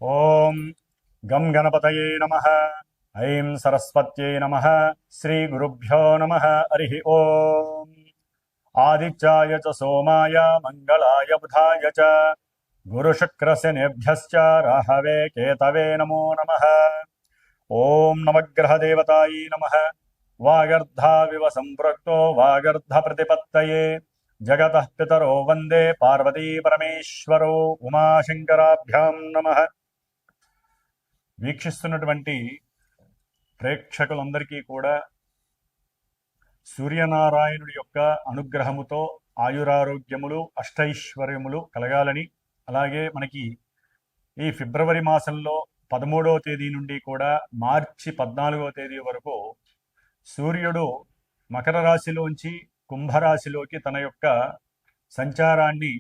ఓం గం గణపతయే నమః. ఐం సరస్వత్యై నమః. శ్రీ గురుభ్యో నమః. హరి ఓం. ఆదిత్యాయ చ సోమాయ మంగళాయ బుధాయ చ గురుశుక్రశనిభ్యశ్చ రాహవే కేతవే నమో నమః. ఓం నవగ్రహదేవతాయై నమః. వాగర్ధావివ సంపృక్తో వాగర్ధ ప్రతిపత్తయే జగతః పితరో వందే పార్వతీ పరమేశ్వరో ఉమాశంకరాభ్యాం నమః. వీక్షిస్తున్నటువంటి ప్రేక్షకులందరికీ కూడా సూర్యనారాయణుడి యొక్క అనుగ్రహముతో ఆయురారోగ్యములు అష్టైశ్వర్యములు కలగాలని, అలాగే మనకి ఈ ఫిబ్రవరి మాసంలో 13వ తేదీ నుండి కూడా మార్చి 14వ తేదీ వరకు సూర్యుడు మకర రాశిలోంచి కుంభరాశిలోకి తన యొక్క సంచారాన్ని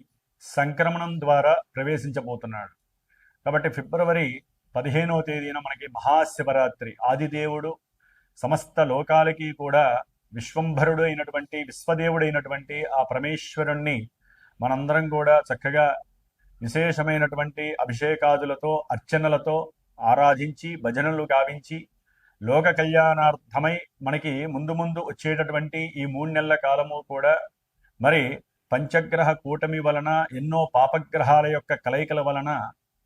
సంక్రమణం ద్వారా ప్రవేశించబోతున్నాడు. కాబట్టి ఫిబ్రవరి 15వ తేదీన మనకి మహాశివరాత్రి. ఆదిదేవుడు సమస్త లోకాలకి కూడా విశ్వంభరుడు అయినటువంటి విశ్వదేవుడైనటువంటి ఆ పరమేశ్వరుణ్ణి మనందరం కూడా చక్కగా విశేషమైనటువంటి అభిషేకాదులతో అర్చనలతో ఆరాధించి భజనలు గావించి లోక కళ్యాణార్థమై మనకి ముందు ముందు వచ్చేటటువంటి ఈ 3 నెలల కాలము కూడా మరి పంచగ్రహ కూటమి వలన ఎన్నో పాపగ్రహాల యొక్క కలయికల వలన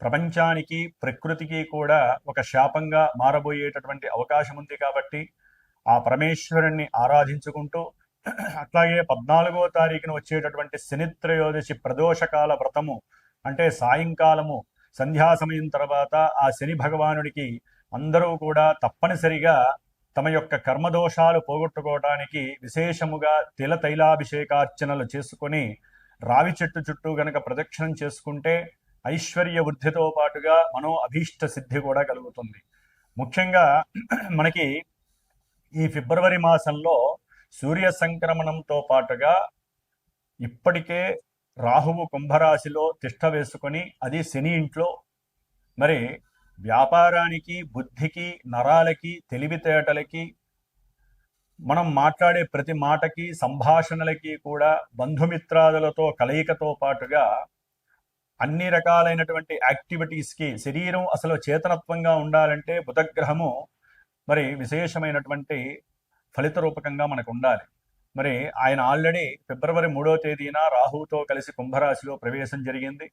ప్రపంచానికి ప్రకృతికి కూడా ఒక శాపంగా మారబోయేటటువంటి అవకాశం ఉంది. కాబట్టి ఆ పరమేశ్వరుణ్ణి ఆరాధించుకుంటూ అట్లాగే 14వ తారీఖున వచ్చేటటువంటి శనిత్రయోదశి ప్రదోషకాల వ్రతము అంటే సాయంకాలము సంధ్యా సమయం తర్వాత ఆ శని భగవానుడికి అందరూ కూడా తప్పనిసరిగా తమ యొక్క కర్మదోషాలు పోగొట్టుకోవడానికి విశేషముగా తిల తైలాభిషేకార్చనలు చేసుకొని రావి చెట్టు చుట్టూ గనక ప్రదక్షిణం చేసుకుంటే ఐశ్వర్య వృద్ధితో పాటుగా మనో అభీష్ట సిద్ధి కూడా కలుగుతుంది. ముఖ్యంగా మనకి ఈ ఫిబ్రవరి మాసంలో సూర్య సంక్రమణంతో పాటుగా ఇప్పటికే రాహువు కుంభరాశిలో తిష్ట వేసుకొని అది శని ఇంట్లో మరి వ్యాపారానికి బుద్ధికి నరాలకి తెలివితేటలకి మనం మాట్లాడే ప్రతి మాటకి సంభాషణలకి కూడా బంధుమిత్రాదులతో కలయికతో పాటుగా అన్ని రకాలైనటువంటి యాక్టివిటీస్కి శరీరం అసలు చేతనత్వంగా ఉండాలంటే బుధగ్రహము మరి విశేషమైనటువంటి ఫలిత రూపకంగా మనకు ఉండాలి. మరి ఆయన ఆల్రెడీ ఫిబ్రవరి 3వ తేదీన రాహువుతో కలిసి కుంభరాశిలో ప్రవేశం జరిగింది.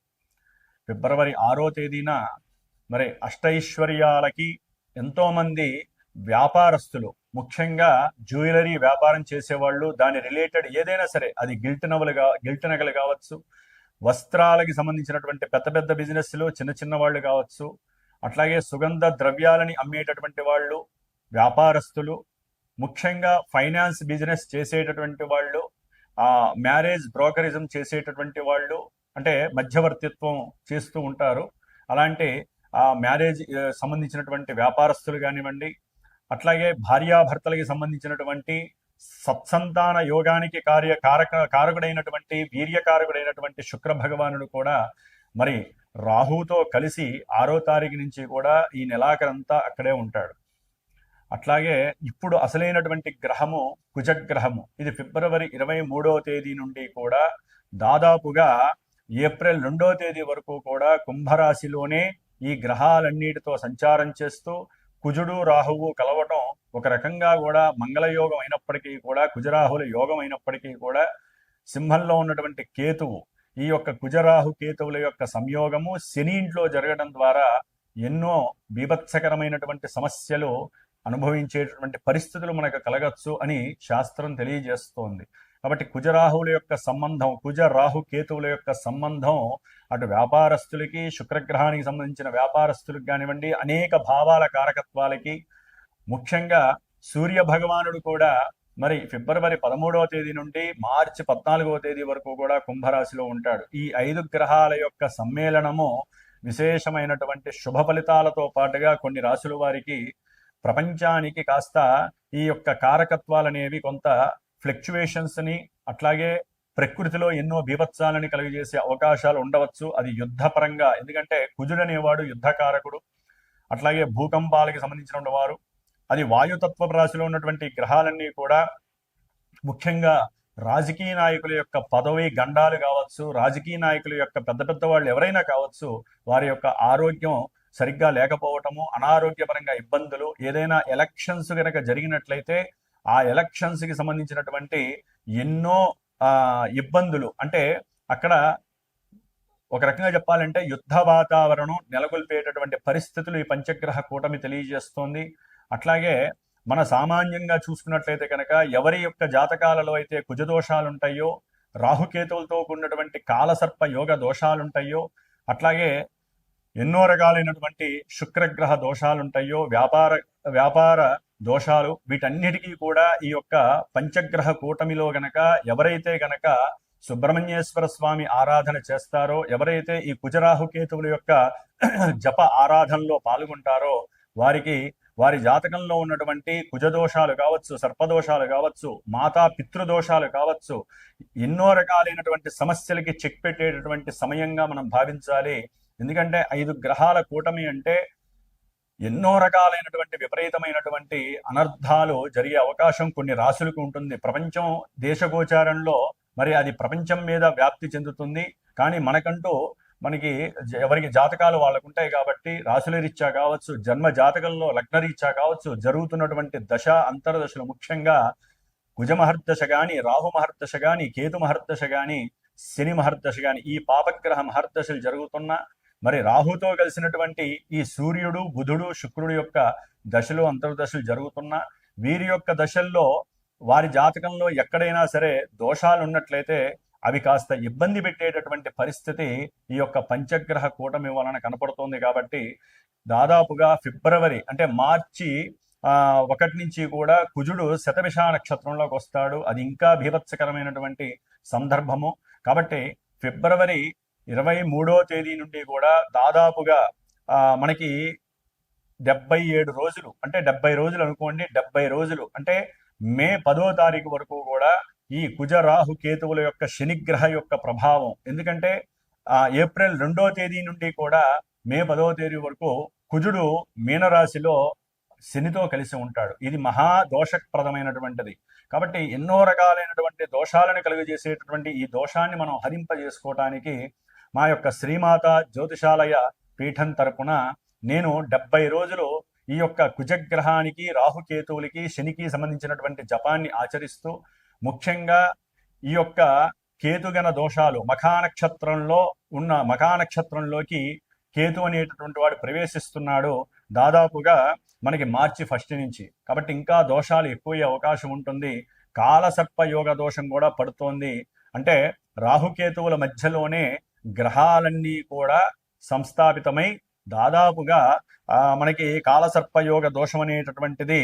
ఫిబ్రవరి 6వ తేదీన మరి అష్టైశ్వర్యాలకి ఎంతోమంది వ్యాపారస్తులు, ముఖ్యంగా జ్యువెలరీ వ్యాపారం చేసేవాళ్ళు, దాని రిలేటెడ్ ఏదైనా సరే, అది గిల్ట్ నగలు కావచ్చు, వస్త్రాలకి సంబంధించినటువంటి పెద్ద పెద్ద బిజినెస్లు, చిన్న చిన్న వాళ్ళు కావచ్చు, అట్లాగే సుగంధ ద్రవ్యాలని అమ్మేటటువంటి వాళ్ళు, వ్యాపారస్తులు, ముఖ్యంగా ఫైనాన్స్ బిజినెస్ చేసేటటువంటి వాళ్ళు, మ్యారేజ్ బ్రోకరిజం చేసేటటువంటి వాళ్ళు, అంటే మధ్యవర్తిత్వం చేస్తూ ఉంటారు. అలాంటి మ్యారేజ్ సంబంధించినటువంటి వ్యాపారస్తులు కానివ్వండి, అట్లాగే భార్యాభర్తలకి సంబంధించినటువంటి సత్సంతాన యోగానికి కారకుడైనటువంటి వీర్యకారకుడైనటువంటి శుక్ర భగవానుడు కూడా మరి రాహుతో కలిసి 6వ తారీఖు నుంచి కూడా ఈ నెలాఖరంతా అక్కడే ఉంటాడు. అట్లాగే ఇప్పుడు అసలైనటువంటి గ్రహము కుజగ్రహము. ఇది ఫిబ్రవరి 23వ తేదీ నుండి కూడా దాదాపుగా ఏప్రిల్ 2వ తేదీ వరకు కూడా కుంభరాశిలోనే ఈ గ్రహాలన్నిటితో సంచారం చేస్తూ కుజుడు రాహువు కలవటం ఒక రకంగా కూడా మంగళయోగం అయినప్పటికీ కూడా, కుజరాహుల యోగం అయినప్పటికీ కూడా, సింహంలో ఉన్నటువంటి కేతువు, ఈ యొక్క కుజరాహు కేతువుల యొక్క సంయోగము శని ఇంట్లో జరగడం ద్వారా ఎన్నో బీభత్సకరమైనటువంటి సమస్యలు అనుభవించేటటువంటి పరిస్థితులు మనకు కలగచ్చు అని శాస్త్రం తెలియజేస్తోంది. కాబట్టి కుజరాహువుల యొక్క సంబంధం, కుజ రాహు కేతువుల యొక్క సంబంధం అటు వ్యాపారస్తులకి, శుక్రగ్రహానికి సంబంధించిన వ్యాపారస్తులకు కానివ్వండి, అనేక భావాల కారకత్వాలకి, ముఖ్యంగా సూర్య భగవానుడు కూడా మరి ఫిబ్రవరి 13వ తేదీ నుండి మార్చి 14వ తేదీ వరకు కూడా కుంభరాశిలో ఉంటాడు. ఈ 5 గ్రహాల యొక్క సమ్మేళనము విశేషమైనటువంటి శుభ ఫలితాలతో పాటుగా కొన్ని రాశుల వారికి ప్రపంచానికి కాస్త ఈ యొక్క కారకత్వాలనేవి కొంత ఫ్లక్చువేషన్స్ని, అట్లాగే ప్రకృతిలో ఎన్నో బీభత్సాలని కలిగజేసే అవకాశాలు ఉండవచ్చు. అది యుద్ధపరంగా, ఎందుకంటే కుజుడు అనేవాడు యుద్ధకారకుడు. అట్లాగే భూకంపాలకి సంబంధించిన వారు, అది వాయుతత్వ రాశిలో ఉన్నటువంటి గ్రహాలన్నీ కూడా ముఖ్యంగా రాజకీయ నాయకుల యొక్క పదవి గండాలు కావచ్చు, రాజకీయ నాయకుల యొక్క పెద్ద పెద్ద వాళ్ళు ఎవరైనా కావచ్చు, వారి యొక్క ఆరోగ్యం సరిగ్గా లేకపోవటము, అనారోగ్యపరంగా ఇబ్బందులు, ఏదైనా ఎలక్షన్స్ కనుక జరిగినట్లయితే ఆ ఎలక్షన్స్కి సంబంధించినటువంటి ఎన్నో ఇబ్బందులు, అంటే అక్కడ ఒక రకంగా చెప్పాలంటే యుద్ధ వాతావరణం నెలకొల్పేటటువంటి పరిస్థితులు ఈ పంచగ్రహ కూటమి తెలియజేస్తోంది. అట్లాగే మన సామాన్యంగా చూసుకున్నట్లయితే కనుక ఎవరి యొక్క జాతకాలలో అయితే కుజదోషాలు ఉంటాయో, రాహుకేతువులతో కూడినటువంటి కాలసర్ప యోగ దోషాలు ఉంటాయో, అట్లాగే ఎన్నో రకాలైనటువంటి శుక్రగ్రహ దోషాలు ఉంటాయో, వ్యాపార దోషాలు, వీటన్నిటికీ కూడా ఈ యొక్క పంచగ్రహ కూటమిలో గనక ఎవరైతే గనక సుబ్రహ్మణ్యేశ్వర స్వామి ఆరాధన చేస్తారో, ఎవరైతే ఈ కుజరాహుకేతువుల యొక్క జప ఆరాధనలో పాల్గొంటారో వారికి వారి జాతకంలో ఉన్నటువంటి కుజదోషాలు కావచ్చు, సర్పదోషాలు కావచ్చు, మాతా పితృదోషాలు కావచ్చు, ఎన్నో రకాలైనటువంటి సమస్యలకి చెక్ పెట్టేటటువంటి సమయంగా మనం భావించాలి. ఎందుకంటే 5 గ్రహాల కూటమి అంటే ఎన్నో రకాలైనటువంటి విపరీతమైనటువంటి అనర్థాలు జరిగే అవకాశం కొన్ని రాశులకు ఉంటుంది. ప్రపంచం దేశగోచారంలో మరి అది ప్రపంచం మీద వ్యాప్తి చెందుతుంది. కానీ మనకి ఎవరికి జాతకాలు వాళ్ళకు ఉంటాయి కాబట్టి రాశుల రీత్యా కావచ్చు, జన్మ జాతకంలో లగ్న రీత్యా కావచ్చు, జరుగుతున్నటువంటి దశ అంతర్దశలు, ముఖ్యంగా కుజ మహర్దశ గాని, రాహు మహర్దశ గాని, కేతు మహర్దశ గాని, శని మహర్దశ గాని, ఈ పాపగ్రహ మహర్దశలు జరుగుతున్నా, మరి రాహుతో కలిసినటువంటి ఈ సూర్యుడు, బుధుడు, శుక్రుడు యొక్క దశలు అంతర్దశలు జరుగుతున్నా, వీరి యొక్క దశల్లో వారి జాతకంలో ఎక్కడైనా సరే దోషాలు ఉన్నట్లయితే అవి కాస్త ఇబ్బంది పెట్టేటటువంటి పరిస్థితి ఈ యొక్క పంచగ్రహ కూటమి వలన కనపడుతోంది. కాబట్టి దాదాపుగా ఫిబ్రవరి అంటే మార్చి 1 నుంచి కూడా కుజుడు శతభిష నక్షత్రంలోకి వస్తాడు. అది ఇంకా భీభత్సకరమైనటువంటి సందర్భము. కాబట్టి ఫిబ్రవరి 23వ తేదీ నుండి కూడా దాదాపుగా మనకి 77 రోజులు, అంటే 70 రోజులు అనుకోండి, 70 రోజులు అంటే మే 10వ తారీఖు వరకు కూడా ఈ కుజ రాహు కేతువుల యొక్క శనిగ్రహ యొక్క ప్రభావం. ఎందుకంటే ఏప్రిల్ 2వ తేదీ నుండి కూడా మే 10వ తేదీ వరకు కుజుడు మీనరాశిలో శనితో కలిసి ఉంటాడు. ఇది మహా దోషప్రదమైనటువంటిది. కాబట్టి ఎన్నో రకాలైనటువంటి దోషాలను కలుగజేసేటటువంటి ఈ దోషాన్ని మనం హరింపజేసుకోవటానికి మా యొక్క శ్రీమాత జ్యోతిషాలయ పీఠం తరపున నేను 70 రోజులు ఈ యొక్క కుజగ్రహానికి, రాహుకేతువులకి, శనికి సంబంధించినటువంటి జపాన్ని ఆచరిస్తూ, ముఖ్యంగా ఈ యొక్క కేతుగణ దోషాలు మఖానక్షత్రంలోకి కేతు అనేటటువంటి వాడు ప్రవేశిస్తున్నాడు దాదాపుగా మనకి మార్చి 1 నుంచి. కాబట్టి ఇంకా దోషాలు ఎక్కువయ్యే అవకాశం ఉంటుంది. కాలసర్ప యోగ దోషం కూడా పడుతోంది. అంటే రాహుకేతువుల మధ్యలోనే గ్రహాలన్నీ కూడా సంస్థాపితమై దాదాపుగా మనకి కాలసర్పయోగ దోషం అనేటటువంటిది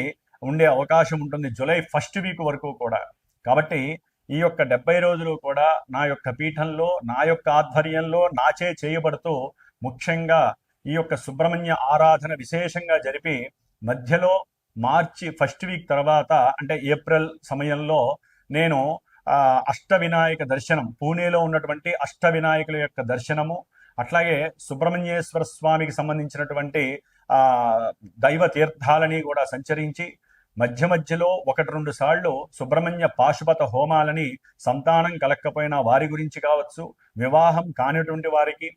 ఉండే అవకాశం ఉంటుంది జూలై 1 వీక్ వరకు కూడా. కాబట్టి ఈ యొక్క 70 రోజులు కూడా నా యొక్క పీఠంలో, నా యొక్క ఆధ్వర్యంలో నాచే చేయబడుతూ, ముఖ్యంగా ఈ యొక్క సుబ్రహ్మణ్య ఆరాధన విశేషంగా జరిపి, మధ్యలో మార్చి 1 వీక్ తర్వాత అంటే ఏప్రిల్ సమయంలో నేను అష్టవినాయక దర్శనం, పూణేలో ఉన్నటువంటి అష్టవినాయకుల యొక్క దర్శనము, అట్లాగే సుబ్రహ్మణ్యేశ్వర స్వామికి సంబంధించినటువంటి దైవ తీర్థాలని కూడా సంచరించి, మధ్యలో 1-2 సార్లు సుబ్రహ్మణ్య పాశుపత హోమాలని, సంతానం కలక్కపోయినా వారి గురించి కావచ్చు, వివాహం కానిటువంటి వారికి,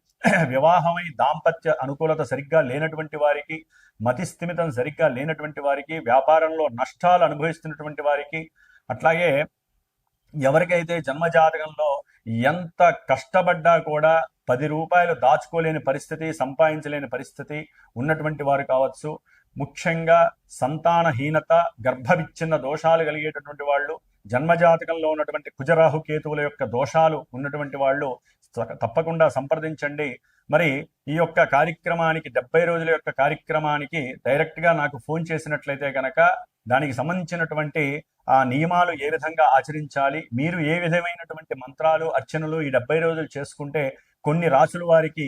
వివాహమై దాంపత్య అనుకూలత సరిగ్గా లేనటువంటి వారికి, మతిస్థిమితం సరిగ్గా లేనటువంటి వారికి, వ్యాపారంలో నష్టాలు అనుభవిస్తున్నటువంటి వారికి, అట్లాగే ఎవరికైతే జన్మజాతకంలో ఎంత కష్టపడ్డా కూడా 10 రూపాయలు దాచుకోలేని పరిస్థితి, సంపాదించలేని పరిస్థితి ఉన్నటువంటి వారు కావచ్చు, ముఖ్యంగా సంతానహీనత, గర్భవిచ్ఛిన్న దోషాలు కలిగేటటువంటి వాళ్ళు, జన్మజాతకంలో ఉన్నటువంటి కుజరాహు కేతువుల యొక్క దోషాలు ఉన్నటువంటి వాళ్ళు తప్పకుండా సంప్రదించండి. మరి ఈ యొక్క కార్యక్రమానికి 70 రోజుల యొక్క కార్యక్రమానికి డైరెక్ట్గా నాకు ఫోన్ చేసినట్లయితే కనుక దానికి సంబంధించినటువంటి నియమాలు ఏ విధంగా ఆచరించాలి, మీరు ఏ విధమైనటువంటి మంత్రాలు, అర్చనలు ఈ 70 రోజులు చేసుకుంటే కొన్ని రాసుల వారికి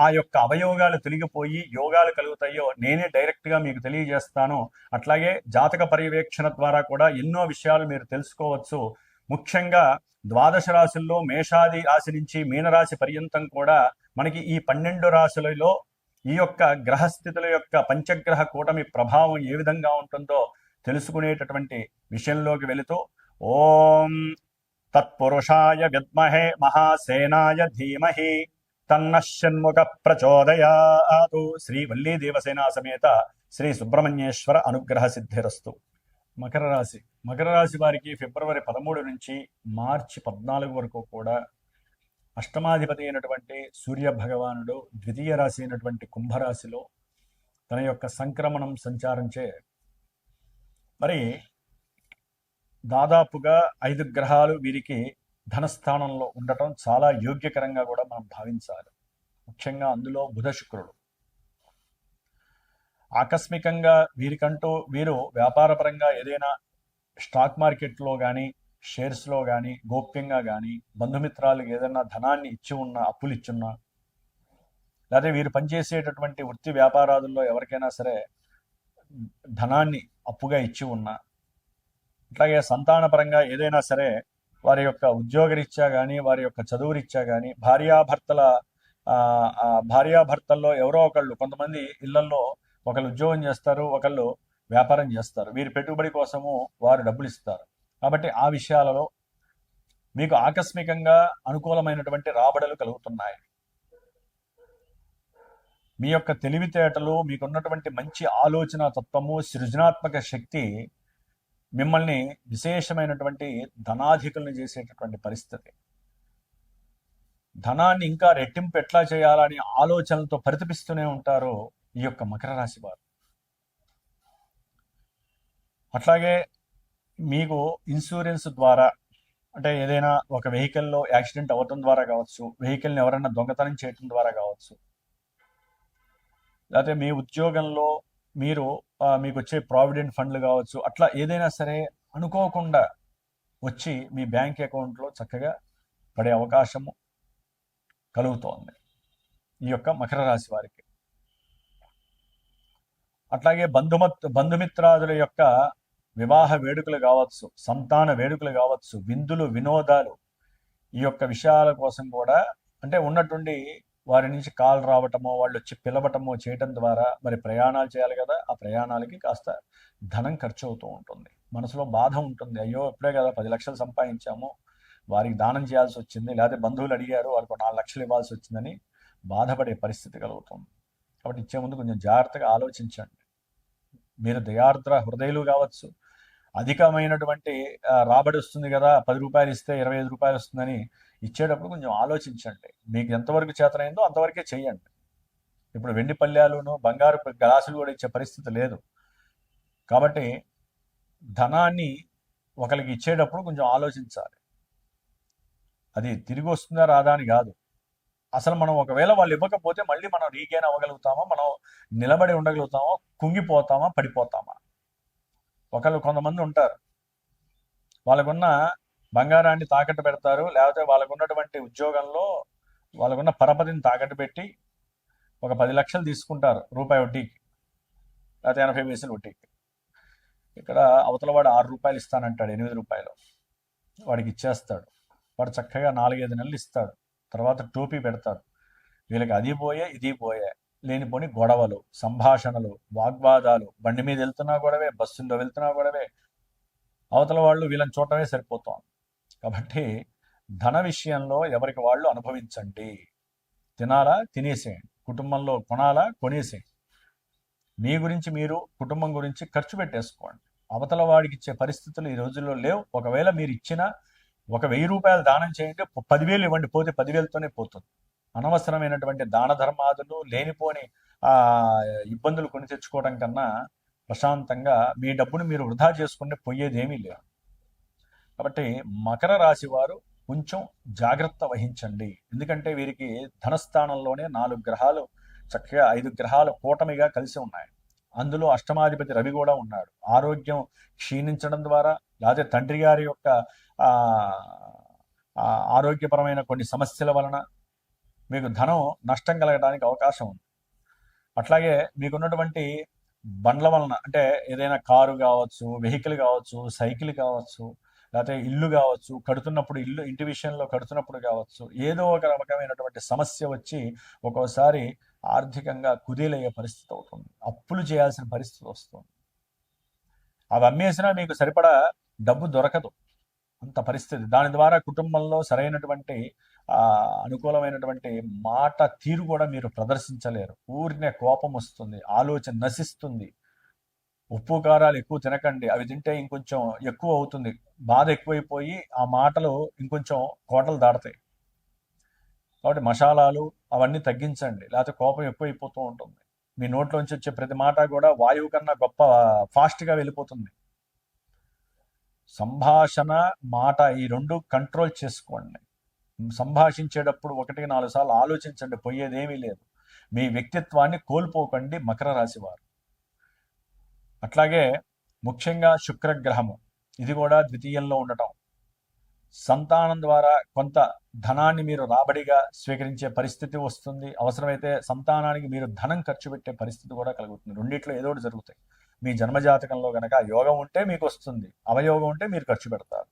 ఆ యొక్క అవయోగాలు తొలగిపోయి యోగాలు కలుగుతాయో నేనే డైరెక్ట్గా మీకు తెలియజేస్తాను. అట్లాగే జాతక పర్యవేక్షణ ద్వారా కూడా ఎన్నో విషయాలు మీరు తెలుసుకోవచ్చు. ముఖ్యంగా 12 రాశుల్లో మేషాది రాశి నుంచి మీనరాశి పర్యంతం కూడా మనకి ఈ 12 రాశులలో ఈ యొక్క గ్రహస్థితుల యొక్క పంచగ్రహ కూటమి ప్రభావం ఏ విధంగా ఉంటుందో తెలుసుకునేటటువంటి విషయంలోకి వెళుతూ, ఓం తత్పురుషాయ విద్మహే మహాసేనాయ ధీమహి తన్న షణ్ముఖ ప్రచోదయాతు. శ్రీ వల్లీ దేవసేనా సమేత శ్రీ సుబ్రహ్మణ్యేశ్వర అనుగ్రహ సిద్ధిరస్తు. మకర రాశి. మకర రాశి వారికి ఫిబ్రవరి 13 నుంచి మార్చి 14 వరకు కూడా అష్టమాధిపతి అయినటువంటి సూర్య భగవానుడు ద్వితీయ రాశి అయినటువంటి కుంభరాశిలో తన యొక్క సంక్రమణం సంచారించే మరి దాదాపుగా 5 గ్రహాలు వీరికి ధనస్థానంలో ఉండటం చాలా యోగ్యకరంగా కూడా మనం భావించాలి. ముఖ్యంగా అందులో బుధ శుక్రుడు. ఆకస్మికంగా వీరు వ్యాపారపరంగా ఏదైనా స్టాక్ మార్కెట్లో కానీ షేర్స్లో కానీ గోప్యంగా కానీ బంధుమిత్రాలకు ఏదైనా ధనాన్ని ఇచ్చి ఉన్నా, అప్పులు ఇచ్చున్నా, లేదా వీరు పనిచేసేటటువంటి వృత్తి వ్యాపారాదుల్లో ఎవరికైనా సరే ధనాన్ని అప్పుగా ఇచ్చి ఉన్నా, అట్లాగే సంతానపరంగా ఏదైనా సరే వారి యొక్క ఉద్యోగరీత్యా కానీ వారి యొక్క చదువురీత్యా కానీ భార్యాభర్తల్లో ఎవరో ఒకళ్ళు, కొంతమంది ఇళ్లలో ఒకళ్ళు ఉద్యోగం చేస్తారు, ఒకళ్ళు వ్యాపారం చేస్తారు, వీరి పెట్టుబడి కోసము వారు డబ్బులు ఇస్తారు. కాబట్టి ఆ విషయాలలో మీకు ఆకస్మికంగా అనుకూలమైనటువంటి రాబడులు కలుగుతున్నాయి. మీ యొక్క తెలివితేటలు, మీకున్నటువంటి మంచి ఆలోచన తత్వము, సృజనాత్మక శక్తి మిమ్మల్ని విశేషమైనటువంటి ధనాధికులను చేసేటటువంటి పరిస్థితి. ధనాన్ని ఇంకా రెట్టింపు ఎట్లా చేయాలని ఆలోచనలతో పరితపిస్తూనే ఉంటారు ఈ యొక్క మకర రాశి వారు. అట్లాగే మీకు ఇన్సూరెన్స్ ద్వారా, అంటే ఏదైనా ఒక వెహికల్లో యాక్సిడెంట్ అవ్వటం ద్వారా కావచ్చు, వెహికల్ని ఎవరైనా దొంగతనం చేయటం ద్వారా కావచ్చు, లేకపోతే మీ ఉద్యోగంలో మీకు వచ్చే ప్రావిడెంట్ ఫండ్లు కావచ్చు, అట్లా ఏదైనా సరే అనుకోకుండా వచ్చి మీ బ్యాంక్ అకౌంట్లో చక్కగా పడే అవకాశము కలుగుతోంది ఈ యొక్క మకర రాశి వారికి. అట్లాగే బంధుమిత్రాదుల యొక్క వివాహ వేడుకలు కావచ్చు, సంతాన వేడుకలు కావచ్చు, విందులు వినోదాలు, ఈ యొక్క విషయాల కోసం కూడా, అంటే ఉన్నట్టుండి వారి నుంచి కాల్ రావటమో, వాళ్ళు వచ్చి పిలవటమో చేయటం ద్వారా మరి ప్రయాణాలు చేయాలి కదా, ఆ ప్రయాణాలకి కాస్త ధనం ఖర్చు అవుతూ ఉంటుంది. మనసులో బాధ ఉంటుంది, అయ్యో ఇప్పుడే కదా 10 లక్షలు సంపాదించాము, వారికి దానం చేయాల్సి వచ్చింది, లేకపోతే బంధువులు అడిగారు వారికి 4 లక్షలు ఇవ్వాల్సి వచ్చిందని బాధపడే పరిస్థితి కలుగుతుంది. కాబట్టి ఇచ్చే ముందు కొంచెం జాగ్రత్తగా ఆలోచించండి. మీరు దయార్ద్ర హృదయులు కావచ్చు, అధికమైనటువంటి రాబడి వస్తుంది కదా, 10 రూపాయలు ఇస్తే 25 రూపాయలు వస్తుందని ఇచ్చేటప్పుడు కొంచెం ఆలోచించండి. మీకు ఎంతవరకు చేతనైందో అంతవరకే చెయ్యండి. ఇప్పుడు వెండి పళ్ళ్యాలును బంగారు గ్లాసులు కూడా ఇచ్చే పరిస్థితి లేదు. కాబట్టి ధనాన్ని ఒకరికి ఇచ్చేటప్పుడు కొంచెం ఆలోచించాలి. అది తిరిగి వస్తుందా రాదా అని కాదు, అసలు మనం ఒకవేళ వాళ్ళు ఇవ్వకపోతే మళ్ళీ మనం రీగెయిన్ అవ్వగలుగుతామా, మనం నిలబడి ఉండగలుగుతామా, కుంగిపోతామా, పడిపోతామా? కొంతమంది ఉంటారు, వాళ్ళకున్న బంగారాన్ని తాకట్టు పెడతారు, లేకపోతే వాళ్ళకున్నటువంటి ఉద్యోగంలో వాళ్ళకున్న పరపతిని తాకట్టు పెట్టి ఒక 10 లక్షలు తీసుకుంటారు రూపాయి వడ్డీకి, లేకపోతే 80 పైసలు వడ్డీకి. ఇక్కడ అవతల వాడు 6 రూపాయలు ఇస్తానంటాడు, 8 రూపాయలు వాడికి ఇచ్చేస్తాడు. వాడు చక్కగా 4-5 నెలలు ఇస్తాడు, తర్వాత టోపీ పెడతాడు. వీళ్ళకి అది పోయే ఇది పోయే, లేనిపోని గొడవలు, సంభాషణలు, వాగ్వాదాలు, బండి మీద వెళ్తున్నా గొడవే, బస్సుల్లో వెళ్తున్నా గొడవే, అవతల వాళ్ళు వీళ్ళని చూడటమే సరిపోతాం. కాబట్టి ధన విషయంలో ఎవరికి వాళ్ళు అనుభవించండి. తినాలా తినేసేయండి, కుటుంబంలో కొనాలా కొనేసేయండి. మీ గురించి మీరు కుటుంబం గురించి ఖర్చు పెట్టేసుకోండి. అవతల వాడికి ఇచ్చే పరిస్థితులు ఈ రోజుల్లో లేవు. ఒకవేళ మీరు ఇచ్చిన ఒక 1000 రూపాయలు దానం చేయండి, 10,000 ఇవ్వండి, పోతే 10,000తోనే పోతుంది. అనవసరమైనటువంటి దాన ధర్మాదులు, లేనిపోని ఇబ్బందులు కొని తెచ్చుకోవడం కన్నా ప్రశాంతంగా మీ డబ్బును మీరు వృధా చేసుకుంటే పోయేదేమీ లేదు. కాబట్టి మకర రాశి వారు కొంచెం జాగ్రత్త వహించండి. ఎందుకంటే వీరికి ధనస్థానంలోనే 4 గ్రహాలు, చక్కగా 5 గ్రహాలు కూటమిగా కలిసి ఉన్నాయి. అందులో అష్టమాధిపతి రవి కూడా ఉన్నాడు. ఆరోగ్యం క్షీణించడం ద్వారా, లేకపోతే తండ్రి గారి యొక్క ఆరోగ్యపరమైన కొన్ని సమస్యల వలన మీకు ధనం నష్టం కలగడానికి అవకాశం ఉంది. అట్లాగే మీకున్నటువంటి బండ్ల వలన, అంటే ఏదైనా కారు కావచ్చు, వెహికల్ కావచ్చు, సైకిల్ కావచ్చు, లేకపోతే ఇల్లు కావచ్చు, కడుతున్నప్పుడు ఇంటి విషయంలో కడుతున్నప్పుడు కావచ్చు, ఏదో ఒక రకమైనటువంటి సమస్య వచ్చి ఒక్కోసారి ఆర్థికంగా కుదేలయ్యే పరిస్థితి అవుతుంది, అప్పులు చేయాల్సిన పరిస్థితి వస్తుంది. అవి అమ్మేసినా మీకు సరిపడా డబ్బు దొరకదు, అంత పరిస్థితి. దాని ద్వారా కుటుంబంలో సరైనటువంటి అనుకూలమైనటువంటి మాట తీరు కూడా మీరు ప్రదర్శించలేరు. ఊరినే కోపం వస్తుంది, ఆలోచన నశిస్తుంది. ఉప్పు కారాలు ఎక్కువ తినకండి, అవి తింటే ఇంకొంచెం ఎక్కువ అవుతుంది, బాధ ఎక్కువైపోయి ఆ మాటలు ఇంకొంచెం కోటలు దాడతాయి. కాబట్టి మసాలాలు అవన్నీ తగ్గించండి, లేకపోతే కోపం ఎక్కువైపోతూ ఉంటుంది. మీ నోట్లోంచి వచ్చే ప్రతి మాట కూడా వాయువు కన్నా గొప్ప ఫాస్ట్గా వెళ్ళిపోతుంది. సంభాషణ, మాట ఈ రెండు కంట్రోల్ చేసుకోండి. సంభాషించేటప్పుడు 1-4 సార్లు ఆలోచించండి, పోయేదేమీ లేదు. మీ వ్యక్తిత్వాన్ని కోల్పోకండి మకర రాశి వారు. అట్లాగే ముఖ్యంగా శుక్రగ్రహము, ఇది కూడా ద్వితీయంలో ఉండటం, సంతానం ద్వారా కొంత ధనాన్ని మీరు రాబడిగా స్వీకరించే పరిస్థితి వస్తుంది. అవసరమైతే సంతానానికి మీరు ధనం ఖర్చు పెట్టే పరిస్థితి కూడా కలుగుతుంది. రెండిట్లో ఏదో ఒకటి జరుగుతాయి. మీ జన్మజాతకంలో కనుక యోగం ఉంటే మీకు వస్తుంది, అవయోగం ఉంటే మీరు ఖర్చు పెడతారు.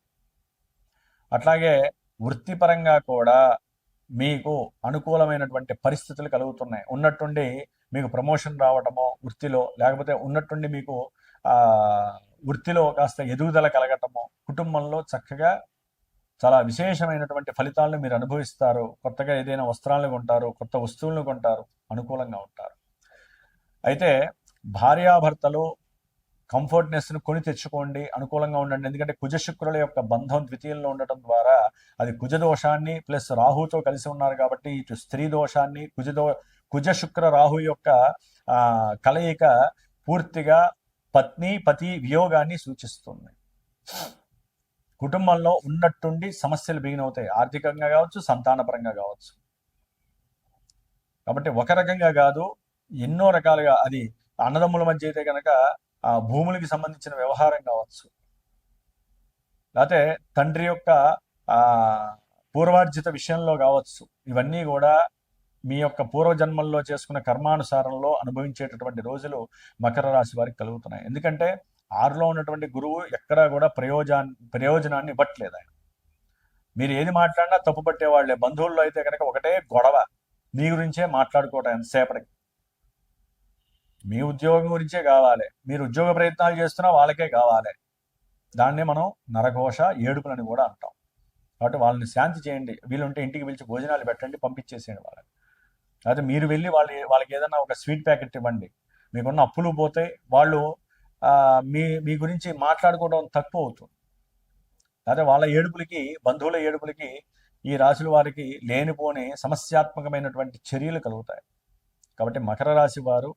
అట్లాగే వృత్తిపరంగా కూడా మీకు అనుకూలమైనటువంటి పరిస్థితులు కలుగుతున్నాయి. ఉన్నట్టుండి మీకు ప్రమోషన్ రావటమో వృత్తిలో, లేకపోతే ఉన్నట్టుండి మీకు వృత్తిలో కాస్త ఎదుగుదల కలగటమో, కుటుంబంలో చక్కగా చాలా విశేషమైనటువంటి ఫలితాలను మీరు అనుభవిస్తారు. కొత్తగా ఏదైనా వస్త్రాలను కొంటారు, కొత్త వస్తువులను కొంటారు, అనుకూలంగా ఉంటారు. అయితే భార్యాభర్తలు కంఫర్ట్నెస్ను కొని తెచ్చుకోండి, అనుకూలంగా ఉండండి. ఎందుకంటే కుజశుక్రుల యొక్క బంధం ద్వితీయంలో ఉండటం ద్వారా అది కుజదోషాన్ని ప్లస్ రాహుతో కలిసి ఉన్నారు కాబట్టి ఇటు స్త్రీ దోషాన్ని, కుజశుక్ర రాహు యొక్క కలయిక పూర్తిగా పత్ని పతి వియోగాన్ని సూచిస్తుంది. కుటుంబంలో ఉన్నట్టుండి సమస్యలు బిగినవుతాయి, ఆర్థికంగా కావచ్చు, సంతానపరంగా కావచ్చు. కాబట్టి ఒక రకంగా కాదు, ఎన్నో రకాలుగా, అది అన్నదమ్ముల మధ్య అయితే కనుక భూములకి సంబంధించిన వ్యవహారం కావచ్చు, లేకపోతే తండ్రి యొక్క పూర్వార్జిత విషయంలో కావచ్చు. ఇవన్నీ కూడా మీ యొక్క పూర్వజన్మల్లో చేసుకున్న కర్మానుసారంలో అనుభవించేటటువంటి రోజులు మకర రాశి వారికి కలుగుతున్నాయి. ఎందుకంటే 6లో ఉన్నటువంటి గురువు ఎక్కడా కూడా ప్రయోజనాన్ని ఇవ్వట్లేదు. ఆయన మీరు ఏది మాట్లాడినా తప్పు పట్టేవాళ్లే. బంధువుల్లో అయితే కనుక ఒకటే గొడవ, మీ గురించే మాట్లాడుకోవటం ఎంతసేపటికి. మీ ఉద్యోగం గురించే కావాలి, మీరు ఉద్యోగ ప్రయత్నాలు చేస్తున్నా వాళ్ళకే కావాలి. దాన్నే మనం నరఘోష, ఏడుపులని కూడా అంటాం. కాబట్టి వాళ్ళని శాంతి చేయండి, వీళ్ళుంటే ఇంటికి పిలిచి భోజనాలు పెట్టండి, పంపించేసేయండి వాళ్ళని. అయితే మీరు వెళ్ళి వాళ్ళకి ఏదైనా ఒక స్వీట్ ప్యాకెట్ ఇవ్వండి, మీకున్న అప్పులు పోతాయి. వాళ్ళు మీ గురించి మాట్లాడుకోవడం తక్కువ అవుతుంది. అదే వాళ్ళ ఏడుపులకి, బంధువుల ఏడుపులకి ఈ రాశుల వారికి లేనిపోని సమస్యాత్మకమైనటువంటి చర్యలు కలుగుతాయి. కాబట్టి మకర రాశి వారు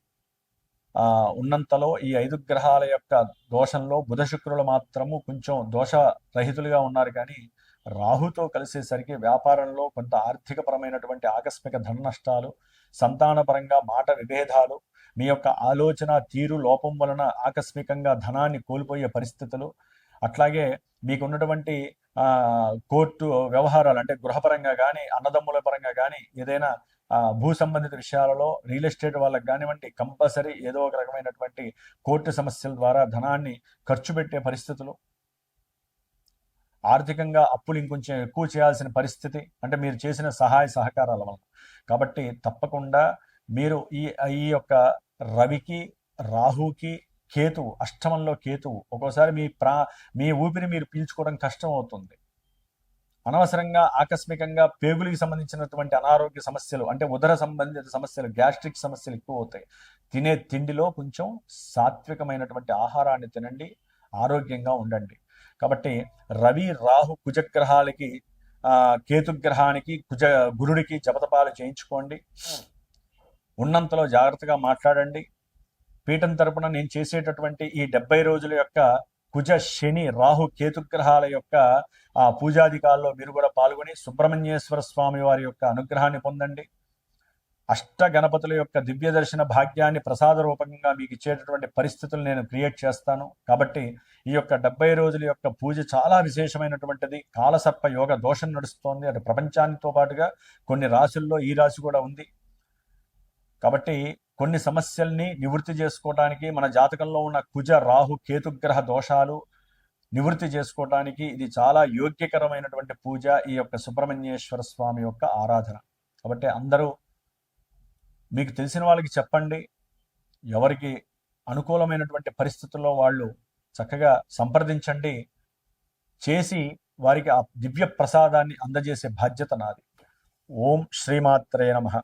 ఉన్నంతలో ఈ 5 గ్రహాల యొక్క దోషంలో బుధ శుక్రులు మాత్రము కొంచెం దోషరహితులుగా ఉన్నారు. కానీ రాహుతో కలిసేసరికి వ్యాపారంలో కొంత ఆర్థికపరమైనటువంటి ఆకస్మిక ధన నష్టాలు, సంతానపరంగా మాట విభేదాలు, మీ యొక్క ఆలోచన తీరు లోపం వలన ఆకస్మికంగా ధనాన్ని కోల్పోయే పరిస్థితులు, అట్లాగే మీకున్నటువంటి కోర్టు వ్యవహారాలు, అంటే గృహపరంగా కానీ అన్నదమ్ముల పరంగా కానీ ఏదైనా భూ సంబంధిత విషయాలలో రియల్ ఎస్టేట్ వాళ్ళకి కానివ్వండి, కంపల్సరీ ఏదో ఒక రకమైనటువంటి కోర్టు సమస్యల ద్వారా ధనాన్ని ఖర్చు పెట్టే పరిస్థితులు, ఆర్థికంగా అప్పులు ఇంకొంచెం ఎక్కువ చేయాల్సిన పరిస్థితి, అంటే మీరు చేసిన సహాయ సహకారాల వలన. కాబట్టి తప్పకుండా మీరు ఈ యొక్క రవికి, రాహుకి, కేతువు, అష్టమంలో కేతువు ఒక్కోసారి మీ ఊపిరి మీరు పీల్చుకోవడం కష్టం అవుతుంది. అనవసరంగా ఆకస్మికంగా పేగులకి సంబంధించినటువంటి అనారోగ్య సమస్యలు, అంటే ఉదర సంబంధిత సమస్యలు, గ్యాస్ట్రిక్ సమస్యలు ఎక్కువ అవుతాయి. తినే తిండిలో కొంచెం సాత్వికమైనటువంటి ఆహారాన్ని తినండి, ఆరోగ్యంగా ఉండండి. కాబట్టి రవి, రాహు, కుజగ్రహాలకి, కేతుగ్రహానికి, గురుడికి జపతపాలు చేయించుకోండి. ఉన్నంతలో జాగ్రత్తగా మాట్లాడండి. పీఠం తరపున నేను చేసేటటువంటి ఈ 70 రోజుల యొక్క కుజ, శని, రాహు, కేతుగ్రహాల యొక్క పూజాధికాల్లో మీరు కూడా పాల్గొని సుబ్రహ్మణ్యేశ్వర స్వామి వారి యొక్క అనుగ్రహాన్ని పొందండి. అష్ట గణపతుల యొక్క దివ్య దర్శన భాగ్యాన్ని ప్రసాద రూపంగా మీకు ఇచ్చేటటువంటి పరిస్థితులు నేను క్రియేట్ చేస్తాను. కాబట్టి ఈ యొక్క 70 రోజుల యొక్క పూజ చాలా విశేషమైనటువంటిది. కాలసర్ప యోగ దోషం నడుస్తోంది, అది ప్రపంచానితో పాటుగా కొన్ని రాశుల్లో ఈ రాశి కూడా ఉంది. కాబట్టి కొన్ని సమస్యల్ని నివృత్తి చేసుకోవడానికి, మన జాతకంలో ఉన్న కుజ, రాహు, కేతుగ్రహ దోషాలు నివృత్తి చేసుకోవడానికి ఇది చాలా యోగ్యకరమైనటువంటి పూజ, ఈ యొక్క సుబ్రహ్మణ్యేశ్వర స్వామి యొక్క ఆరాధన. కాబట్టి అందరూ మీకు తెలిసిన వాళ్ళకి చెప్పండి. ఎవరికి అనుకూలమైనటువంటి పరిస్థితుల్లో వాళ్ళు చక్కగా సంప్రదించండి, చేసి వారికి ఆ దివ్య ప్రసాదాన్ని అందజేసే బాధ్యత నాది. ఓం శ్రీమాత్రే నమః.